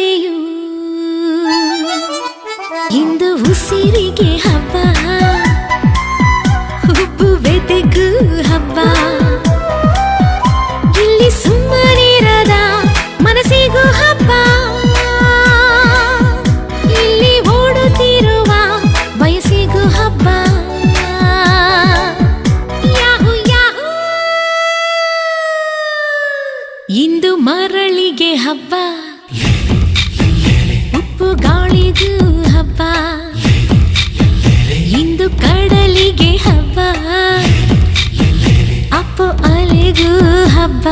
ಎದೆಯು ಇಂದು ಉಸಿರಿಗೆ ಹಬ್ಬ ಹುಬ್ಬುವೆದೆಗೂ ಹಬ್ಬ ಇಲ್ಲಿ ಸುಮ್ಮನಿರದ ಮನಸ್ಸಿಗೂ ಹಬ್ಬ ಇಲ್ಲಿ ಓಡುತ್ತಿರುವ ವಯಸ್ಸಿಗೂ ಹಬ್ಬ ಯಾಹು ಯಾಹು ಇಂದು ಮರಳಿಗೆ ಹಬ್ಬ ಉಪ್ಪು ಗಾಳಿಗೂ ಹಬ್ಬ ಇಂದು ಕಡಲಿಗೆ ಹಬ್ಬ ಅಪ್ಪು ಅಲೆಗೂ ಹಬ್ಬ